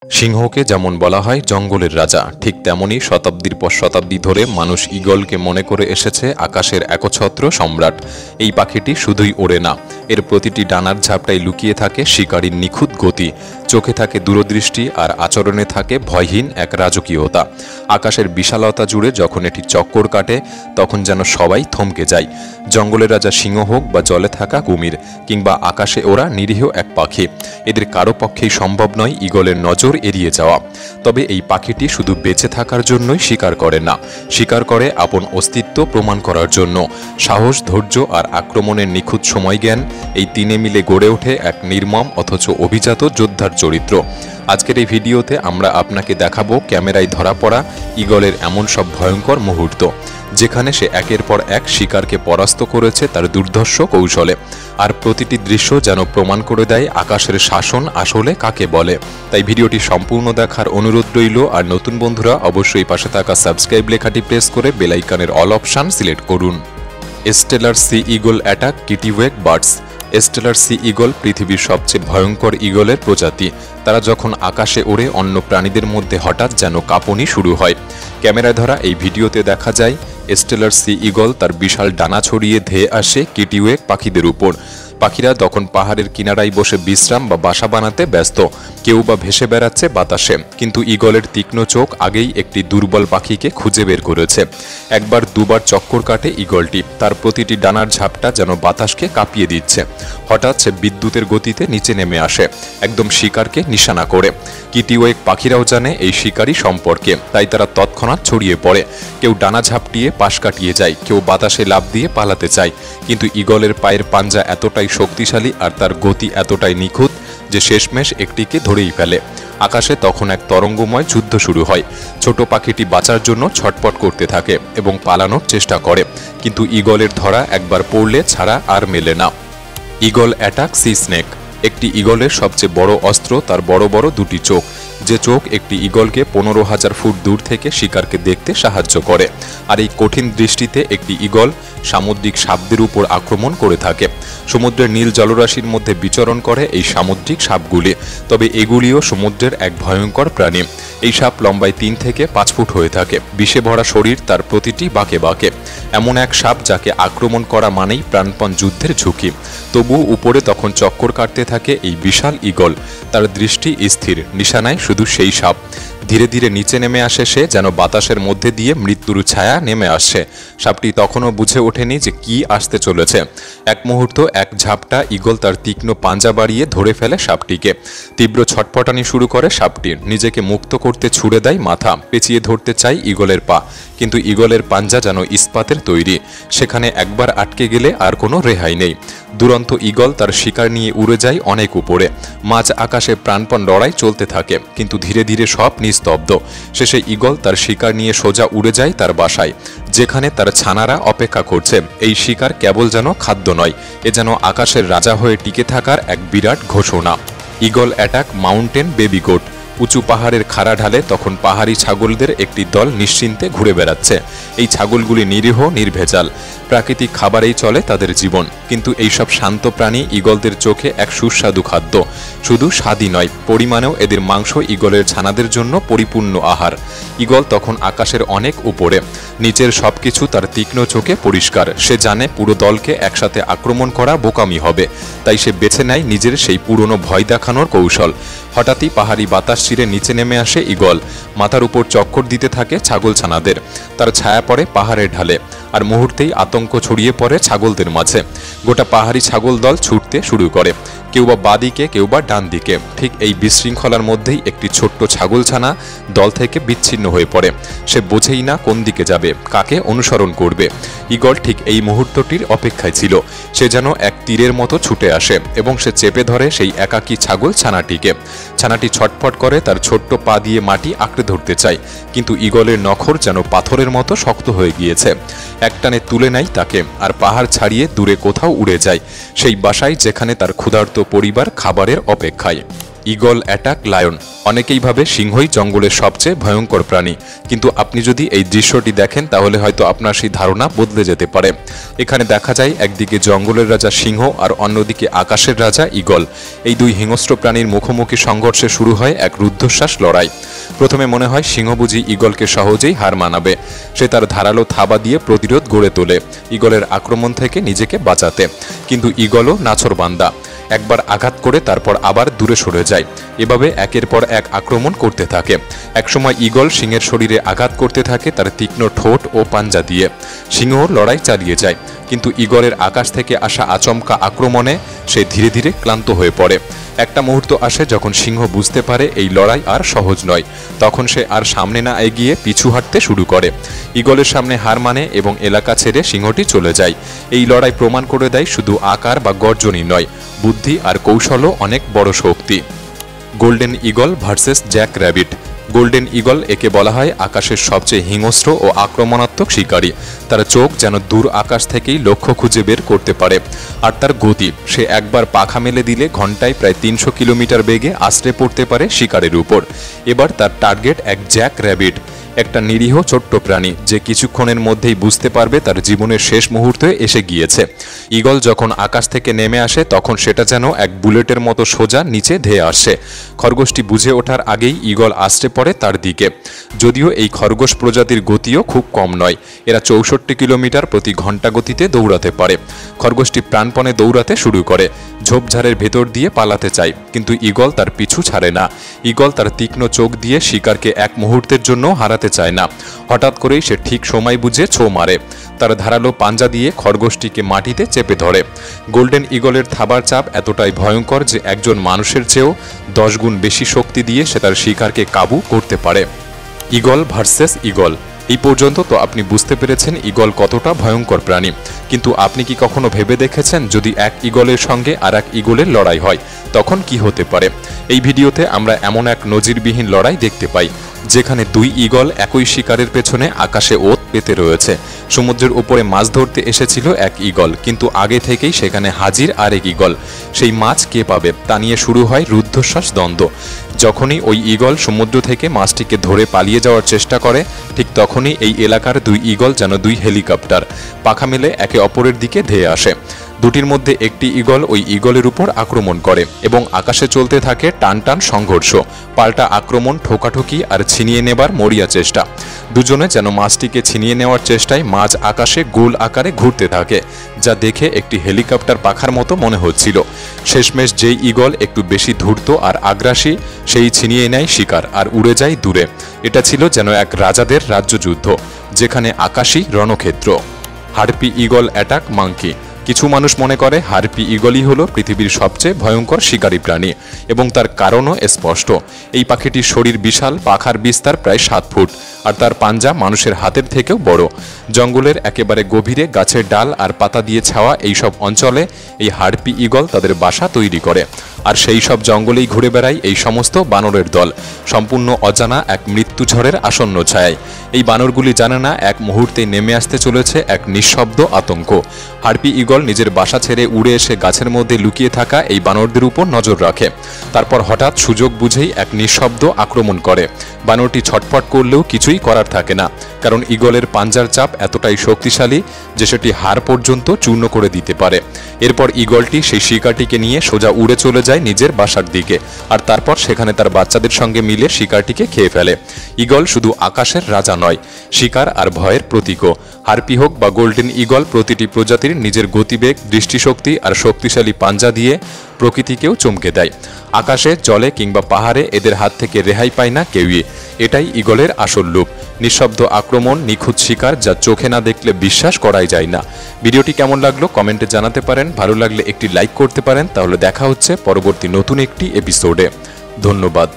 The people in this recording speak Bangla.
সিংহকে যেমন বলা হয় জঙ্গলের রাজা, ঠিক তেমনি শতাব্দীর পর শতাব্দী ধরে মানুষ ঈগলকে মনে করে এসেছে আকাশের একছত্র সম্রাট। এই পাখিটি শুধুই ওড়ে না, এর প্রতিটি ডানার ঝাপটায় লুকিয়ে থাকে শিকারীর নিখুঁত গতি, চোখে থাকে দূরদৃষ্টি আর আচরণে থাকে ভয়হীন এক রাজকীয়তা। আকাশের বিশালতা জুড়ে যখন এটি চক্কর কাটে তখন যেন সবাই থমকে যায়। জঙ্গলের রাজা সিংহ হোক বা জলে থাকা কুমির কিংবা আকাশে ওরা নিরীহ এক পাখি, এদের কারো পক্ষেই সম্ভব নয় ঈগলের নজর এড়িয়ে যাওয়া। তবে এই পাখিটি শুধু বেঁচে থাকার জন্যই শিকার করে না, শিকার করে আপন অস্তিত্ব প্রমাণ করার জন্য। সাহস, ধৈর্য আর আক্রমণের নিখুঁত সময়জ্ঞান, এই তিনে মিলে গড়ে ওঠে এক নির্মম অথচ অভিজাত যোদ্ধার চরিত্র। আজকের এই ভিডিওতে আমরা আপনাকে দেখাবো ক্যামেরায় ধরা পড়া ঈগলের এমন সব ভয়ঙ্কর মুহূর্ত, যেখানে সে একের পর এক শিকারকে পরাস্ত করেছে তার দুর্ধর্ষ কৌশলে। আর প্রতিটি দৃশ্য যেন প্রমাণ করে দেয় আকাশের শাসন আসলে কাকে বলে। তাই ভিডিওটি সম্পূর্ণ দেখার অনুরোধ রইল। আর নতুন বন্ধুরা অবশ্যই পাশে থাকা সাবস্ক্রাইব লেখাটি প্রেস করে বেল আইকনের অল অপশন সিলেক্ট করুন। Steller sea eagle attack kittiwake birds. Steller sea eagle পৃথিবীর সবচেয়ে ভয়ঙ্কর ঈগলের প্রজাতি। তারা যখন আকাশে ওড়ে অন্য প্রাণীদের মধ্যে হঠাৎ যেন কাঁপুনি শুরু হয়। ক্যামেরায় ধরা এই ভিডিওতে দেখা যায় স্টেলার সি ঈগল তার বিশাল ডানা ছড়িয়ে ধেয়ে আসে কিটিওয়েক পাখিদের উপর। পাখিরা তখন পাহাড়ের কিনারায় বসে বিশ্রাম বা বাসা বানাতে ব্যস্ত, কেউ বা ভেসে বেড়াচ্ছে বাতাসে। কিন্তু ঈগলের তীক্ষ্ণ চোখ আগেই একটি দুর্বল পাখিকে খুঁজে বের করেছে। একবার দুবার চক্কর কাটে ঈগলটি, তার প্রতিটি ডানার ঝাপটা যেন বাতাসকে কাঁপিয়ে দিচ্ছে। হঠাৎ সে বিদ্যুতের গতিতে নিচে নেমে আসে, একদম শিকারকে নিশানা করে। কিটিওয়েক পাখিরাও জানে এই শিকারী সম্পর্কে, তাই তারা তৎক্ষণাৎ ছড়িয়ে পড়ে। কেউ ডানা ঝাপটিয়ে পাশ কাটিয়ে যায়, কেউ বাতাসে লাফ দিয়ে পালাতে চায়। কিন্তু ঈগলের পায়ের পাঞ্জা এতটাই শক্তিশালী আর তার গতি এতটাই নিখুঁত যে শেষমেশ একটিকে ধরেই ফেলে। আকাশে তখন এক তরঙ্গময় যুদ্ধ শুরু হয়। ছোট পাখিটি বাঁচার জন্য ছটপট করতে থাকে এবং পালানোর চেষ্টা করে, কিন্তু ঈগলের ধরা একবার পড়লে ছাড়া আর মেলে না। Eagle attack C snake. একটি ঈগলের সবচেয়ে বড় অস্ত্র তার বড় বড় দুটি চোখ, যে চোখ একটি ঈগলকে 15,000 ফুট দূর থেকে শিকারকে দেখতে সাহায্য করে। আর এই কঠিন দৃষ্টিতে একটি ঈগল সামুদ্রিক সাপদের উপর আক্রমণ করে থাকে। সমুদ্রের নীল জলরাশির মধ্যে বিচরণ করে এই সামুদ্রিক সাপগুলি, তবে এগুলিও সমুদ্রের এক ভয়ঙ্কর প্রাণী। এই সাপ লম্বায় 3 থেকে 5 ফুট হয়ে থাকে, বিষে ভরা শরীর, তার প্রতিটি বাঁকে বাঁকে। এমন এক সাপ যাকে আক্রমণ করা মানেই প্রাণপণ যুদ্ধের ঝুঁকি। তবু উপরে তখন চক্কর কাটতে থাকে এই বিশাল ঈগল, তার দৃষ্টি স্থির, নিশানায় শুধু সেই সাপ। ধীরে ধীরে নিচে নেমে আসে সে, যেন বাতাসের মধ্যে দিয়ে মৃত্যুর ছায়া নেমে আসছে। সাপটি তখনও বুঝে ওঠেনি যে কি আসতে চলেছে। এক মুহূর্ত, এক ঝাপটা ঈগল তার তীক্ষ্ণ পাঞ্জা বাড়িয়ে ধরে ফেলে সাপটিকে। তীব্র ছটফটানি শুরু করে সাপটির, নিজেকে মুক্ত করতে ছুড়ে দেয় মাথা, পেঁচিয়ে ধরতে চায় ঈগলের পা। কিন্তু ঈগলের পাঞ্জা যেন ইস্পাতের তৈরি, সেখানে একবার আটকে গেলে আর কোনো রেহাই নেই। দুরন্ত ঈগল তার শিকার নিয়ে উড়ে যায় অনেক উপরে। মাঝ আকাশে প্রাণপণ লড়াই চলতে থাকে, কিন্তু ধীরে ধীরে সব নিস্তব্ধ। শেষে ঈগল তার শিকার নিয়ে সোজা উড়ে যায় তার বাসায়, যেখানে তার ছানারা অপেক্ষা করছে। এই শিকার কেবল যেন খাদ্য নয়, এ যেন আকাশের রাজা হয়ে টিকে থাকার এক বিরাট ঘোষণা। Eagle attack mountain baby goat. উঁচু পাহাড়ের খাড়া ঢালে তখন পাহাড়ি ছাগলদের একটি দল নিশ্চিন্তে ঘুরে বেড়াচ্ছে। এই ছাগলগুলি নিরীহ, নির্ভেজাল, প্রাকৃতিক খাবারেই চলে তাদের জীবন। কিন্তু এইসব শান্ত প্রাণী ঈগলদের চোখে এক সুস্বাদু খাদ্য। শুধু স্বাদই নয়, পরিমাণেও এদের মাংস ঈগলের ছানাদের জন্য পরিপূর্ণ আহার। ঈগল তখন আকাশের অনেক উপরে, নিচের সবকিছু তার তীক্ষ্ণ চোখে পরিষ্কার। সে জানে পুরো দলকে একসাথে আক্রমণ করা বোকামি হবে, তাই সে বেছে নেয় নিজের সেই পুরনো ভয় দেখানোর কৌশল। হঠাৎই পাহাড়ি বাতাস চিরে নিচে নেমে আসে ঈগল, মাথার উপর চক্কর দিতে থাকে ছাগল ছানাদের। তার ছায়া পড়ে পাহাড়ের ঢালে, আর মুহূর্তেই আতঙ্ক ছড়িয়ে পড়ে ছাগলদের মাঝে। গোটা পাহাড়ি ছাগল দল ছুটতে শুরু করে, কেউ বা বাদিকে, কেউ বা ডান দিকে। ঠিক এই বিশৃঙ্খলার মধ্যেই একটি ছোট্ট ছাগলছানা দল থেকে বিচ্ছিন্ন হয়ে পড়ে। সে বোঝেই না কোন দিকে যাবে, কাকে অনুসরণ করবে। ঈগল ঠিক এই মুহূর্তটির অপেক্ষায় ছিল। সে যেন এক তীরের মতো ছুটে আসে এবং সে চেপে ধরে সেই একাকী ছাগল ছানাটিকে। ছানাটি ছটফট করে, তার ছোট্ট পা দিয়ে মাটি আঁকড়ে ধরতে চায়, কিন্তু ঈগলের নখর যেন পাথরের মতো শক্ত হয়ে গিয়েছে। একটানে তুলে নেয় তাকে, আর পাহাড় ছাড়িয়ে দূরে কোথাও উড়ে যায়, সেই বাসায় যেখানে তার ক্ষুধার্ত পরিবার খাবারের অপেক্ষায়। Eagle attack lion. অনেকেই ভাবে সিংহই জঙ্গলের সবচেয়ে ভয়ঙ্কর প্রাণী, কিন্তু আপনি যদি এই দৃশ্যটি দেখেন তাহলে হয়তো আপনার সেই ধারণা বদলে যেতে পারে। এখানে দেখা যায় একদিকে জঙ্গলের রাজা সিংহ আর অন্যদিকে আকাশের রাজা ঈগল। এই দুই হিংস্র প্রাণীর মুখোমুখি সংঘর্ষে শুরু হয় এক রুদ্ধশ্বাস লড়াই। প্রথমে মনে হয় সিংহ বুঝি ঈগলকে সহজেই হার মানাবে। সে তার ধারালো থাবা দিয়ে প্রতিরোধ গড়ে তোলে ঈগলের আক্রমণ থেকে নিজেকে বাঁচাতে, কিন্তু ঈগলও নাছোড়বান্দা। একবার আঘাত করে তারপর আবার দূরে সরে যায়। এভাবে একের পর এক আক্রমণ করতে থাকে। একসময় ঈগল সিংহের শরীরে আঘাত করতে থাকে তার তীক্ষ্ণ ঠোঁট ও পাঞ্জা দিয়ে। সিংহ লড়াই চালিয়ে যায়, কিন্তু ঈগলের আকাশ থেকে আসা আচমকা আক্রমণে সে ধীরে ধীরে ক্লান্ত হয়ে পড়ে। একটা মুহূর্ত আসে যখন সিংহ বুঝতে পারে এই লড়াই আর সহজ নয়। তখন সে আর সামনে না এগিয়ে পিছু হাঁটতে শুরু করে। ঈগলের সামনে হার মানে এবং এলাকা ছেড়ে সিংহটি চলে যায়। এই লড়াই প্রমাণ করে দেয় শুধু আকার বা গর্জনই নয়, বুদ্ধি আর কৌশলও অনেক বড় শক্তি। Golden eagle versus jack rabbit. Golden eagle একে বলা হয় আকাশের সবচেয়ে হিংস্র ও আক্রমণাত্মক শিকারী। তার চোখ যেন দূর আকাশ থেকেই লক্ষ্য খুঁজে বের করতে পারে। আর তার গতি, সে একবার পাখা মেলে দিলে ঘন্টায় প্রায় 300 কিলোমিটার বেগে আছড়ে পড়তে পারে শিকারের উপর। এবার তার টার্গেট এক জ্যাক র্যাবিট, একটা নিরীহ ছোট্ট প্রাণী যে কিছুক্ষণের মধ্যেই বুঝতে পারবে তার জীবনের শেষ মুহূর্তে এসে গিয়েছে। ঈগল যখন আকাশ থেকে নেমে আসে তখন সেটা যেন এক বুলেটের মতো সোজা নিচে ধেয়ে আসে। খরগোশটি বুঝে ওঠার আগেই ঈগল আছড়ে পড়ে তার দিকে। যদিও এই খরগোশ প্রজাতির গতিও খুব কম নয়, এরা 64 কিলোমিটার প্রতি ঘন্টা গতিতে দৌড়াতে পারে। খরগোশটি প্রাণপণে দৌড়াতে শুরু করে, ঝোপঝাড়ের ভেতর দিয়ে পালাতে চায়, কিন্তু ঈগল তার পিছু ছাড়ে না। ঈগল তার তীক্ষ্ণ চোখ দিয়ে শিকারকে এক মুহূর্তের জন্য হারাতে চায় না। হঠাৎ করেই সে ঠিক সময় বুঝে ছো মারে। তার ধারালো পাঞ্জা দিয়ে খরগোশটিকে মাটিতে চেপে ধরে। গোল্ডেন ঈগলের থাবার চাপ এতটাই ভয়ঙ্কর যে একজন মানুষের চেয়েও 10 গুণ বেশি শক্তি দিয়ে সে তার শিকারকে কাবু করতে পারে। Eagle versus eagle. এই পর্যন্ত তো আপনি বুঝতে পেরেছেন ঈগল কতটা ভয়ঙ্কর প্রাণী, কিন্তু আপনি কি কখনো ভেবে দেখেছেন যদি এক ঈগলের সঙ্গে আর এক ঈগলের লড়াই হয় তখন কি হতে পারে? এই ভিডিওতে আমরা এমন এক নজিরবিহীন লড়াই দেখতে পাই যেখানে দুই ঈগল একই শিকারের পেছনে আকাশে ওত পেতে রয়েছে। সমুদ্রের উপরে মাছ ধরতে এসেছিল এক ঈগল, কিন্তু আগে থেকেই সেখানে হাজির আরেক ঈগল। সেই মাছ কে পাবে তা নিয়ে শুরু হয় রুদ্ধশ্বাস দ্বন্দ্ব। যখনই ওই ঈগল সমুদ্র থেকে মাছটিকে ধরে পালিয়ে যাওয়ার চেষ্টা করে, ঠিক তখনই এই এলাকার দুই ঈগল যেন দুই হেলিকপ্টার পাখা মেলে একে অপরের দিকে ধেয়ে আসে। দুটির মধ্যে একটি ঈগল ওই ঈগলের উপর আক্রমণ করে এবং আকাশে চলতে থাকে টান টান সংঘর্ষ, পাল্টা আক্রমণ, ঠোকাঠুকি আর ছিনিয়ে নেবার মরিয়া চেষ্টা। দুজনে যেন মাছটিকে ছিনিয়ে নেওয়ার চেষ্টায় মাছ আকাশে গোল আকারে ঘুরতে থাকে, যা দেখে একটি হেলিকপ্টার পাখার মতো মনে হচ্ছিল। শেষমেশ যেই ঈগল একটু বেশি ধূর্ত আর আগ্রাসী সেই ছিনিয়ে নেয় শিকার আর উড়ে যায় দূরে। এটা ছিল যেন এক রাজাদের রাজ্যযুদ্ধ, যেখানে আকাশই রণক্ষেত্র। Harpy eagle attack monkey. কিছু মানুষ মনে করে হার্পি ঈগলই হলো পৃথিবীর সবচেয়ে ভয়ঙ্কর শিকারী প্রাণী, এবং তার কারণও স্পষ্ট। এই পাখিটির শরীর বিশাল, পাখার বিস্তার প্রায় 7 ফুট, আর তার পাঞ্জা মানুষের হাতের থেকেও বড়। জঙ্গলের একেবারে গভীরে গাছের ডাল আর পাতা দিয়ে ছাওয়া এইসব অঞ্চলে এই হার্পি ঈগল তাদের বাসা তৈরি করে। আর সেই সব জঙ্গলেই ঘুরে বেড়ায় এই সমস্ত বানরের দল, সম্পূর্ণ অজানা এক মৃত্যুঝড়ের আসন্ন ছায়ায়। এই বানরগুলি জানে না এক মুহূর্তে নেমে আসতে চলেছে এক নিঃশব্দ আতঙ্ক। হার্পি ঈগল নিজের বাসা ছেড়ে উড়ে এসে গাছের মধ্যে লুকিয়ে থাকা এই বানরদের উপর নজর রাখে। তারপর হঠাৎ সুযোগ বুঝেই এক নিঃশব্দ আক্রমণ করে। বানরটি ছটফট করলেও কিছুই করার থাকে না, কারণ ঈগলের পাঞ্জার চাপ এতটাই শক্তিশালী যে সেটি হাড় পর্যন্ত চূর্ণ করে দিতে পারে। এরপর ঈগলটি সেই শিকারটিকে নিয়ে সোজা উড়ে চলে যায় নিজের বাসার দিকে, আর তারপর সেখানে তার বাচ্চাদের সঙ্গে মিলে শিকারটিকে খেয়ে ফেলে। ঈগল শুধু আকাশের রাজা নয়, শিকার আর ভয়ের প্রতীকও। হার্পি হোক বা গোল্ডেন ঈগল, প্রতিটি প্রজাতির নিজের গতিবেগ, দৃষ্টিশক্তি আর শক্তিশালী পাঞ্জা দিয়ে প্রকৃতিকেও চমকে দেয়। আকাশে, জলে কিংবা পাহাড়ে এদের হাত থেকে রেহাই পায় না কেউই। এটাই ঈগলের আসল রূপ, নিঃশব্দ আক্রমণ, নিখুঁত শিকার যা চোখে না দেখলে বিশ্বাস করাই যায় না। ভিডিওটি কেমন লাগলো কমেন্টে জানাতে পারেন, ভালো লাগলে একটি লাইক করতে পারেন। তাহলে দেখা হচ্ছে পরবর্তী নতুন একটি এপিসোডে। ধন্যবাদ।